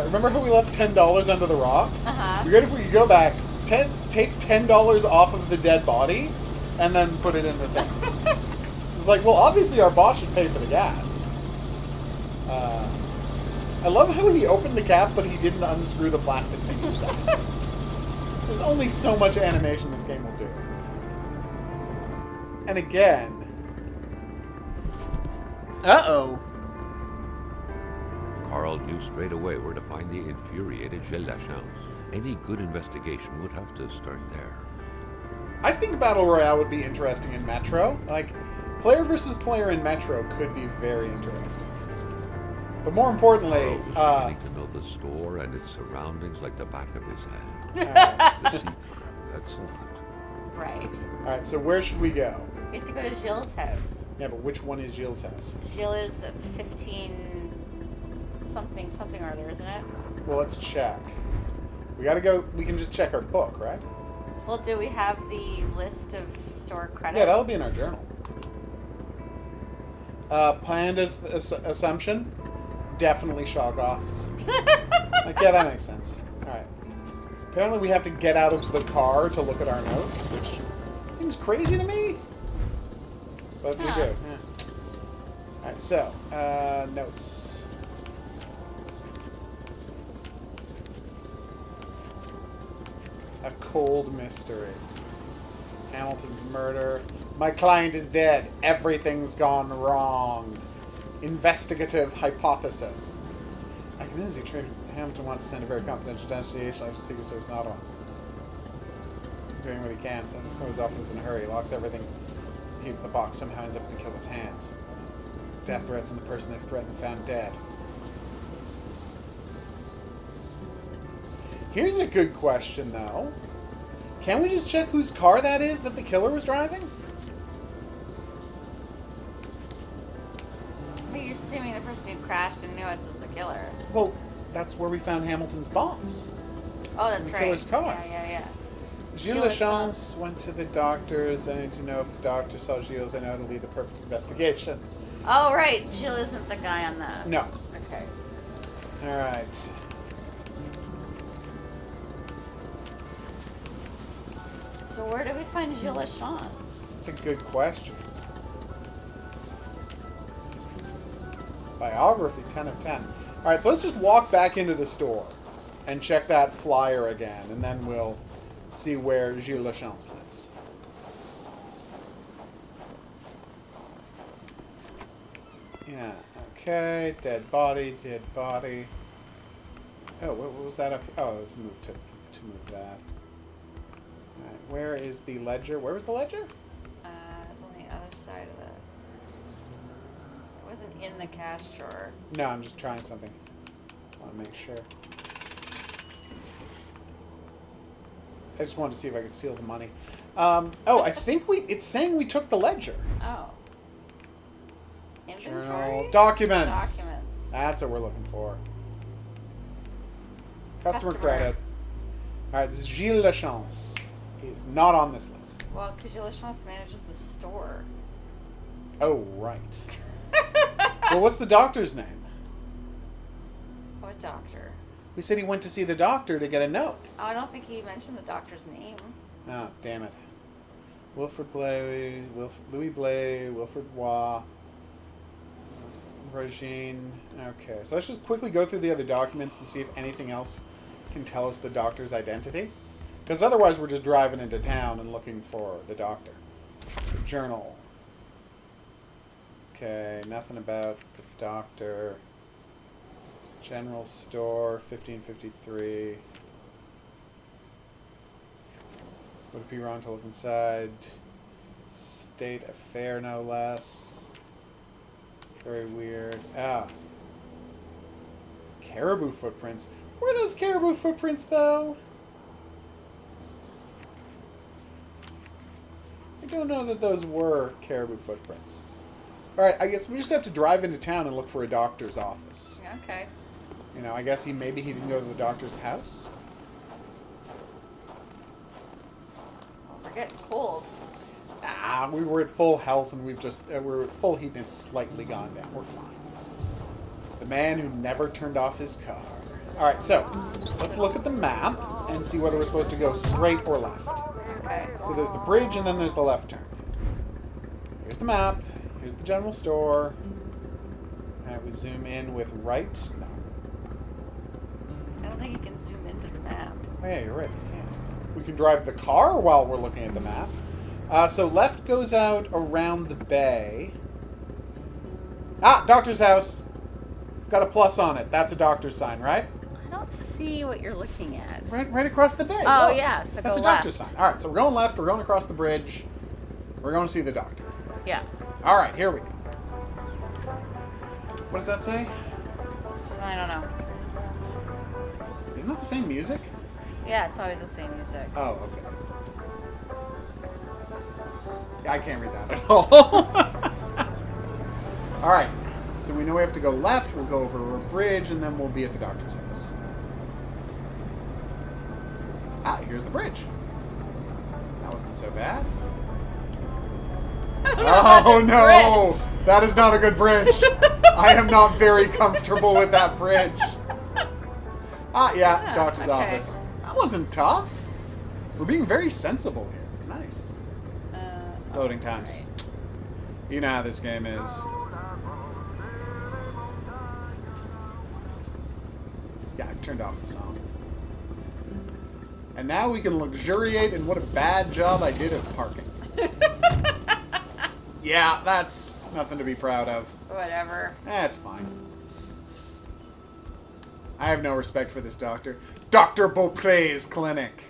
Remember how we left $10 under the rock? Uh-huh. It'd be great if we could go back, take $10 off of the dead body, and then put it in the thing. It's like, well, obviously our boss should pay for the gas. I love how he opened the cap, but he didn't unscrew the plastic thing himself. There's only so much animation this game will do. And again... Uh-oh. Carl knew straight away where to find the infuriated Gilles Lachance. Any good investigation would have to start there. I think Battle Royale would be interesting in Metro. Like, player versus player in Metro could be very interesting. But more importantly, Carl was beginning to know the store and its surroundings like the back of his hand. The secret. Excellent. Right. Alright, so where should we go? We have to go to Gilles' house. Yeah, but which one is Gilles' house? Gilles is the 15 something or other, isn't it? Well, let's check. We gotta go, we can just check our book, right? Well, do we have the list of store credit? Yeah, that'll be in our journal. Panda's assumption? Definitely Shoggoths. Like, yeah, that makes sense. Alright. Apparently we have to get out of the car to look at our notes, which seems crazy to me. But we Huh. do. Yeah. Alright, so, notes. A cold mystery. Hamilton's murder. My client is dead. Everything's gone wrong. Investigative hypothesis. I can easily trade. Hamilton wants to send a very confidential denunciation. I should Secret Service not on. Doing what he can, so he goes off in a hurry. He locks everything. Keep the box. Somehow ends up in the killer's hands. Death threats and the person they threatened found dead. Here's a good question, though. Can we just check whose car that is that the killer was driving? But you're assuming the person who crashed and knew us is the killer. Well, that's where we found Hamilton's box. Oh, that's the right. killer's car. Yeah. Gilles Lachance went to the doctors. I need to know if the doctor saw Gilles. I know how to lead the perfect investigation. Oh, right. Jill isn't the guy on the... No. Okay. All right. So where do we find Gilles Lachance? That's a good question. Biography, 10 of 10. All right, so let's just walk back into the store and check that flyer again, and then we'll see where Gilles Lachance lives. Yeah, okay. Dead body, dead body. Oh, what was that up here? Oh, let's move to move that. All right, where is the ledger? Where was the ledger? It's on the other side of the... It wasn't in the cash drawer. No, I'm just trying something. I want to make sure. I just wanted to see if I could steal the money. I think it's saying we took the ledger. Oh. Inventory? Journal. Documents. Documents. That's what we're looking for. Customer Customer. credit. Alright, this is Gilles Lachance. He is not on this list. Well, because Gilles Lachance manages the store. Oh, right. Well, what's the doctor's name? What doctor? We said he went to see the doctor to get a note. Oh, I don't think he mentioned the doctor's name. Oh, damn it. Wilfred Blay, Louis Blay, Wilfred Waugh, Regine. Okay, so let's just quickly go through the other documents and see if anything else can tell us the doctor's identity. Because otherwise we're just driving into town and looking for the doctor. Journal. Okay, nothing about the doctor. General store, 1553. Would it be wrong to look inside? State affair, no less. Very weird. Ah. Caribou footprints. Were those caribou footprints, though? I don't know that those were caribou footprints. Alright, I guess we just have to drive into town and look for a doctor's office. Okay. You know, I guess maybe he didn't go to the doctor's house. Well, we're getting cold. Ah, we were at full health and we're at full heat and it's slightly gone down. We're fine. The man who never turned off his car. Alright, so let's look at the map and see whether we're supposed to go straight or left. Okay. So there's the bridge and then there's the left turn. Here's the map. Here's the general store. Alright, we zoom in with right. No. I don't think you can zoom into the map. Oh yeah, you're right. We can't. We can drive the car while we're looking at the map. So left goes out around the bay. Ah, doctor's house. It's got a plus on it. That's a doctor's sign, right? I don't see what you're looking at. Right across the bay. Oh, Look. yeah, so That's go a doctor's left. sign. All right, so we're going left. We're going across the bridge. We're going to see the doctor. Yeah. All right, here we go. What does that say? I don't know. Isn't that the same music? Yeah, it's always the same music. Oh, okay. I can't read that at all. All right, so we know we have to go left. We'll go over a bridge, and then we'll be at the doctor's house. Ah, here's the bridge. That wasn't so bad. Oh no, bridge. that is not a good bridge. I am not very comfortable with that bridge. Ah, yeah, doctor's okay. office. That wasn't tough. We're being very sensible here. It's nice. Loading times. Right. You know how this game is. Yeah, I turned off the song. And now we can luxuriate in what a bad job I did of parking. Yeah, that's nothing to be proud of. Whatever. That's fine. I have no respect for this doctor. Dr. Beaupre's clinic.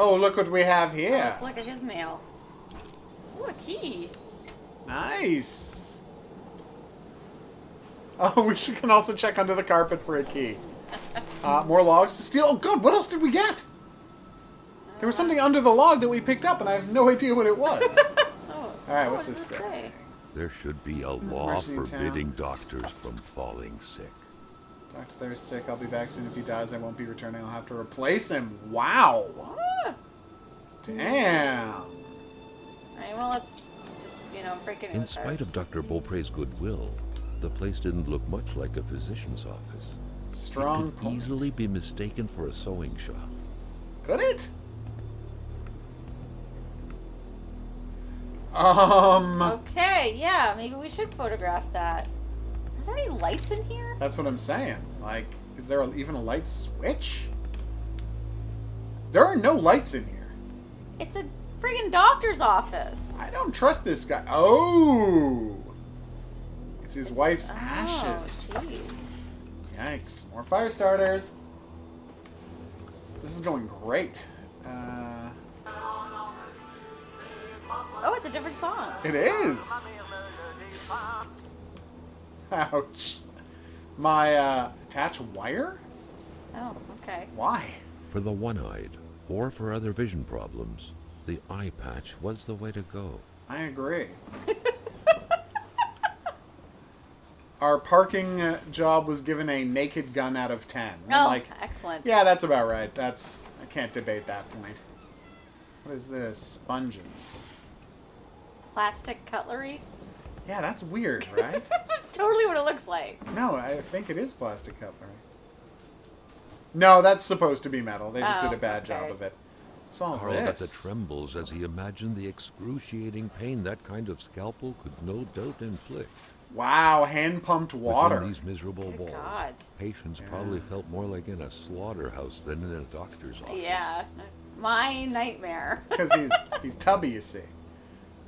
Oh, look what we have here. Let's look at his mail. Ooh, a key. Nice. Oh, we can also check under the carpet for a key. More logs to steal. Oh, God, what else did we get? There was something under the log that we picked up, and I have no idea what it was. Oh. Alright, Oh, what's what this does it say? There should be a law Emergency in forbidding town. doctors from falling sick. Doctor there's sick. I'll be back soon. If he dies, I won't be returning. I'll have to replace him. Wow. Ah. Damn. Alright, well, let's just, break it In spite of Dr. Beaupre's goodwill, the place didn't look much like a physician's office. Strong It could point. easily be mistaken for a sewing shop. Could it? Okay, yeah, maybe we should photograph that. Are there any lights in here? That's what I'm saying. Like, is there even a light switch? There are no lights in here. It's a friggin' doctor's office. I don't trust this guy. Oh! It's his wife's Oh, ashes. jeez. Yikes. More fire starters. This is going great. Oh, it's a different song. It is. Ouch. My, attach wire? Oh, okay. Why? For the one-eyed, or for other vision problems, the eye patch was the way to go. I agree. Our parking job was given a naked gun out of 10. Oh, I'm excellent. yeah, that's about right. I can't debate that point. What is this? Sponges. Plastic cutlery? Yeah, that's weird, right? That's totally what it looks like. No, I think it is plastic cutlery. No, that's supposed to be metal. They just Oh, did a bad okay. job of it. It's all Carl got the this. trembles as he imagined the excruciating pain that kind of scalpel could no doubt inflict. Wow, hand-pumped water. Within these miserable Good walls, God. patients probably felt more like in a slaughterhouse than in a doctor's office. Yeah. My nightmare. Because he's tubby, you see.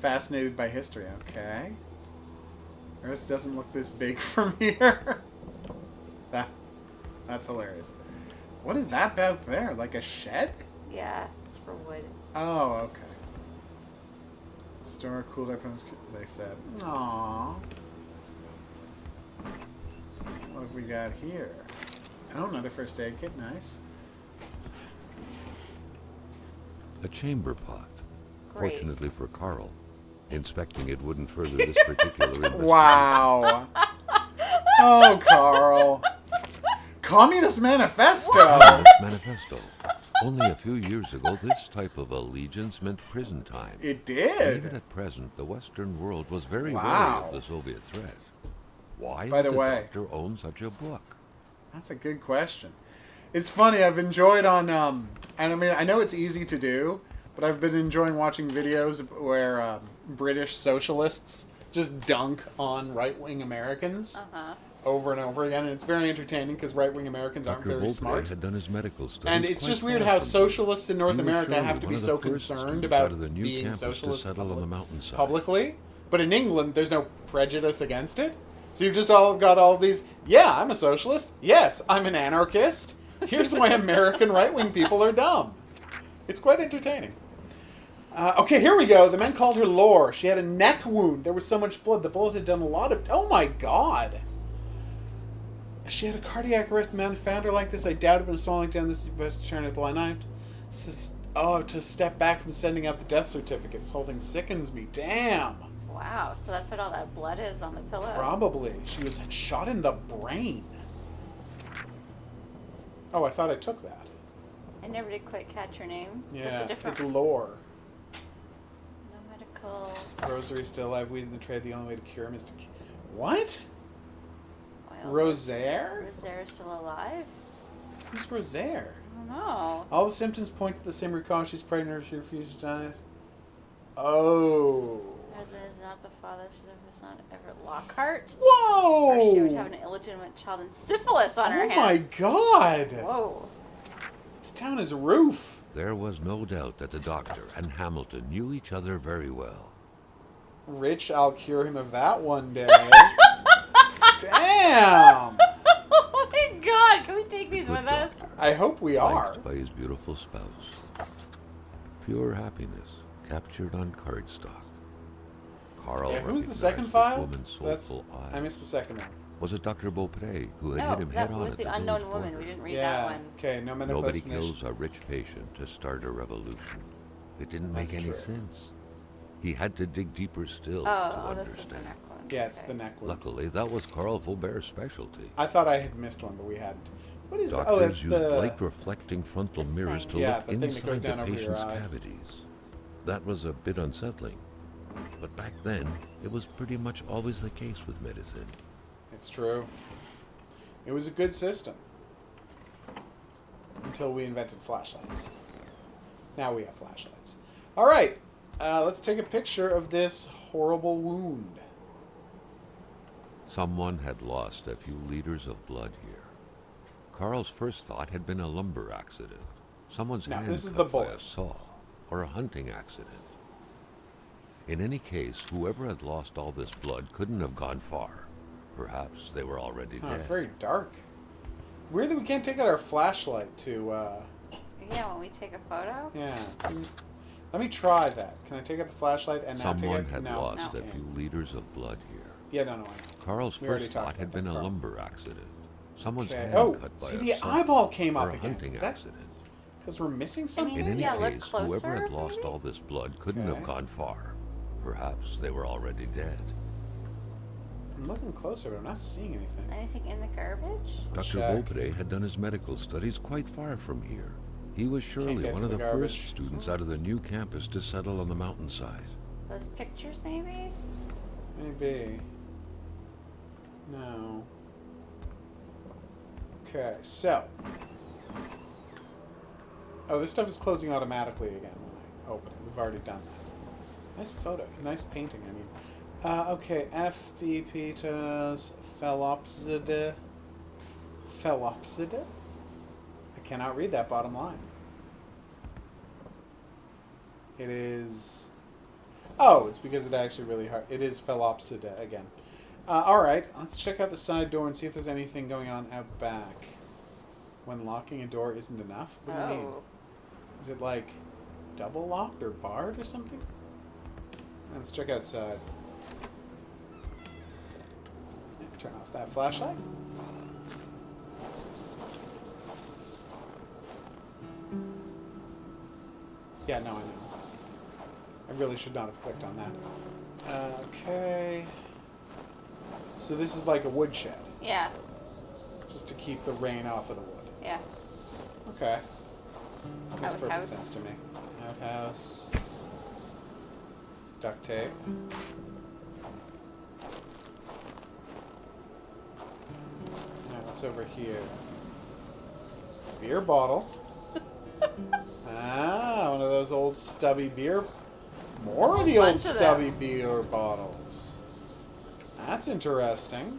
Fascinated by history. Okay. Earth doesn't look this big from here. That's hilarious. What is that back there? Like a shed? Yeah, it's for wood. Oh, okay. Store cooled up, they said. Aww. What have we got here? Oh, another first aid kit. Nice. A chamber pot. Great. Fortunately for Carl, inspecting it wouldn't further this particular investigation. Wow. Oh, Carl. Communist Manifesto. Communist Manifesto. Only a few years ago, this type of allegiance meant prison time. It And even did. at present, the Western world was very Wow. wary of the Soviet threat. Why By would the way- doctor own such a book? That's a good question. It's funny. I've enjoyed on, and I mean, I know it's easy to do, but I've been enjoying watching videos where British socialists just dunk on right-wing Americans Uh-huh. over and over again, and it's very entertaining because right-wing Americans aren't Dr. very Beaupre smart. had done his medical studies. And it's quite just weird far how from- socialists in North He was America surely have to one be of the so first concerned students about out of the new being campus socialist to settle on the mountainside. publicly. But in England, there's no prejudice against it. So you've just all got all of these, yeah, I'm a socialist. Yes, I'm an anarchist. Here's why American right-wing people are dumb. It's quite entertaining. Okay, here we go. The men called her Lore. She had a neck wound. There was so much blood. The bullet had done a lot of... Oh, my God. She had a cardiac arrest. The man found her like this. I doubt it, but swallowing down this best turn a blind eye. To step back from sending out the death certificate. This whole thing sickens me. Damn. Wow, so that's what all that blood is on the pillow. Probably. She was shot in the brain. Oh, I thought I took that. I never did quite catch her name. Yeah, That's a different... it's Lore. No medical... Rosary still alive. Weed in the trade. The only way to cure him is to... What? Well, Rosaire? Rosaire is still alive? Who's Rosaire? don't know. All the symptoms point to the same root cause. She's pregnant. She refused to die. Oh. Her husband is not the father. She's the son of Everett Lockhart. Whoa! Or she would have an illegitimate child and syphilis on her Oh hands. my god! Whoa. This town is a roof. There was no doubt that the doctor and Hamilton knew each other very well. Rich, I'll cure him of that one day. Damn! Oh my god, can we take these with us? I hope we are. Liked by his beautiful spouse. Pure happiness captured on cardstock. Carl Yeah, who's the recognized second this file? woman's So that's, soulful eyes. I missed the second one. Was it Dr. Beaupre who had No, hit him head that on was at the the unknown village woman. border? We didn't read Yeah. that one. Okay, no medical Nobody explanation. kills a rich patient to start a revolution. It didn't That's make any true. sense. He had to dig deeper still Oh, to this is the understand. neck one. Yeah, it's Okay. the neck one. Luckily, that was Carl Faubert's specialty. I thought I had missed one, but we hadn't. What is that? Doctors Oh, it's used the... light-reflecting frontal This mirrors thing. to Yeah, look the thing that inside goes the down over your patient's eye. cavities. That was a bit unsettling. But back then, it was pretty much always the case with medicine. It's true. It was a good system. Until we invented flashlights. Now we have flashlights. Alright, let's take a picture of this horrible wound. Someone had lost a few liters of blood here. Carl's first thought had been a lumber accident. Someone's Now, hand this is cut the by a bullet. saw, or a hunting accident. In any case, whoever had lost all this blood couldn't have gone far. Perhaps they were already Oh, dead. it's very dark. Weird that we can't take out our flashlight to, Yeah, when we take a photo? yeah. Let me try that. Can I take out the flashlight and now Someone take out... had no, lost no. a few liters of blood here. Yeah, no. Carl's We already first talked thought had about been that, a Carl. lumber accident. Someone's Okay. hand Oh, cut by see, a the saw, eyeball came or up a again. hunting Is that accident. because we're missing I something? mean, In any yeah, look case, closer, whoever had lost maybe? all this blood couldn't Okay. have gone far. Perhaps they were already dead. I'm looking closer, but I'm not seeing anything. Anything in the garbage? Dr. Check. Beaupre had done his medical studies quite far from here. He was surely get one to of the the garbage. first students out of the new campus to settle on the mountainside. Those pictures, maybe? Maybe. No. Okay, so. Oh, this stuff is closing automatically again when I open it. We've already done that. Nice photo. Nice painting, I mean. Okay, F.V. Peters, Phelopsida. Phelopsida? I cannot read that bottom line. It is... Oh, it's because it actually really hard. It is Phelopsida again. Alright, let's check out the side door and see if there's anything going on out back. When locking a door isn't enough? What do you mean? Oh. Is it like double locked or barred or something? Let's check outside. Turn off that flashlight. Yeah, no, I know. I really should not have clicked on that. Okay. So this is like a woodshed, Yeah. just to keep the rain off of the wood. Yeah. Okay. Makes perfect Outhouse. sense to me. Outhouse. Duct tape. Alright, what's over here? Beer bottle. Ah, one of those old stubby beer. More of the old bunch of them. stubby beer bottles. That's interesting.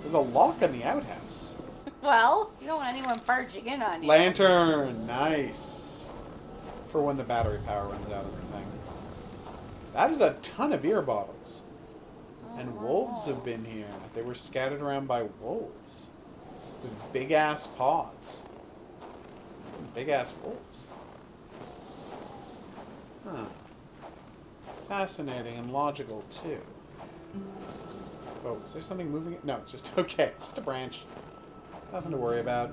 There's a lock on the outhouse. Well, you don't want anyone barging in on you. Lantern, nice. For when the battery power runs out of the thing. That is a ton of beer bottles. Oh, And more wolves have been wolves. here. They were scattered around by wolves. With big ass paws. Big ass wolves. Huh. Fascinating and logical too. Oh, is there something moving? No, it's just okay. Just a branch. Nothing to worry about.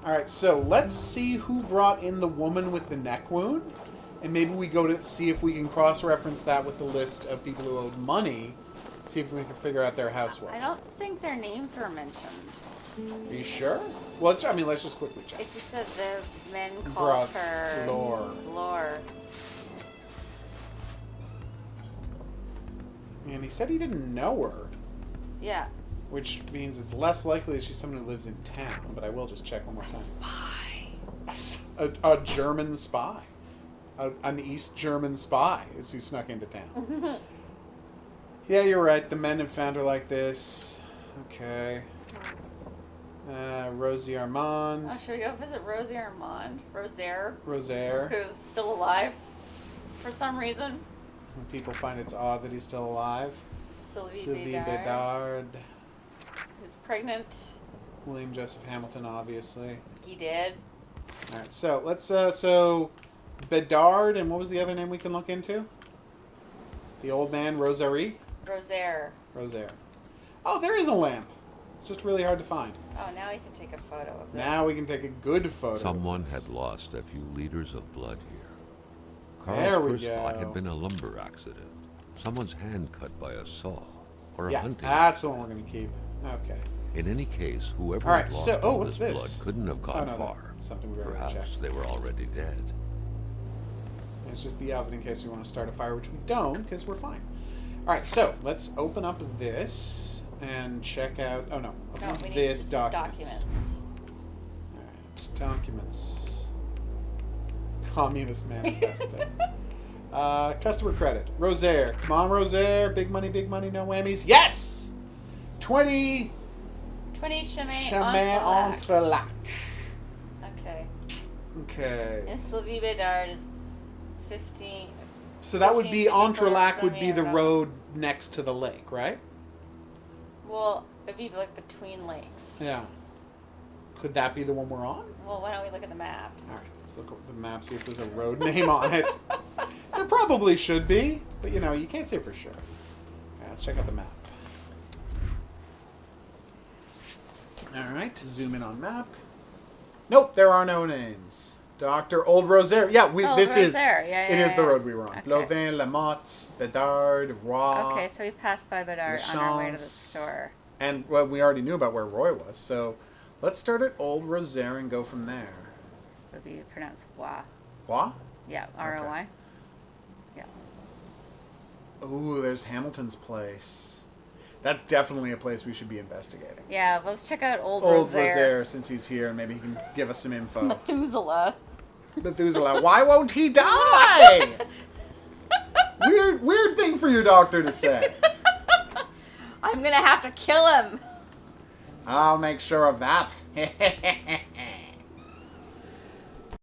Alright, so let's see who brought in the woman with the neck wound. And maybe we go to see if we can cross-reference that with the list of people who owed money. See if we can figure out their house was. I don't think their names were mentioned. Are you sure? Well, let's just quickly check. It just said the men called Brought her Lore. Lore. And he said he didn't know her. Yeah. which means it's less likely that she's someone who lives in town, but I will just check one more time. Spy. A German spy. An East German spy is who snuck into town. Yeah, you're right. The men have found her like this. Okay. Rosie Armand. Oh, should we go visit Rosie Armand? Rosaire. Who's still alive for some reason. People find it's odd that he's still alive. Sylvie Bedard. Bedard. Who's pregnant. William Joseph Hamilton, obviously. He did. All right, so let's so Bedard, and what was the other name we can look into? The old man, Rosaire. Rosaire. Oh, there is a lamp. It's just really hard to find. Oh, now we can take a photo of it. Now we can take a good photo. Someone had lost a few liters of blood here. There Carl's we first thought go. had been a lumber accident. Someone's hand cut by a saw. Or a Yeah, hunting that's the accident. one we're going to keep. Okay. In any case, whoever All right, had lost so- all what's this this? blood couldn't have Oh, gone no, far. that's something we better check. Perhaps they were already dead. It's just the oven in case we want to start a fire, which we don't, because we're fine. All right, so let's open up this and check out... Oh, no. Open No, up we need this some documents. All right, documents. Communist Manifesto. Customer credit. Rosaire. Come on, Rosaire. Big money, no whammies. Yes! 20 Chemin Chemin Entrelac. Entrelac. Okay. Okay. And Sylvie Bedard is 15. So that would be 1554 Entrelac would be the Premier road next to the lake, right? Well, it'd be like between lakes. Yeah. Could that be the one we're on? Well, why don't we look at the map? All right, let's look at the map, see if there's a road name on it. There probably should be, but you know, you can't say for sure. Yeah, let's check out the map. All right, zoom in on map. Nope, there are no names. Dr. Old Rosaire. Yeah, this is Rosaire. it is the road we were on. Okay. Lovin, Lamotte, Bedard, Roy. Okay, so we passed by Bedard on our way to the store. And well, we already knew about where Roy was, so let's start at Old Rosaire and go from there. Would be pronounced Wa. What? Yeah, R-O-Y. Yeah. Ooh, there's Hamilton's place. That's definitely a place we should be investigating. Yeah, let's check out Old Old Rosaire. Rosaire, since he's here, and maybe he can give us some info. Methuselah. Methuselah, why won't he die? Weird thing for your doctor to say. I'm gonna have to kill him. I'll make sure of that.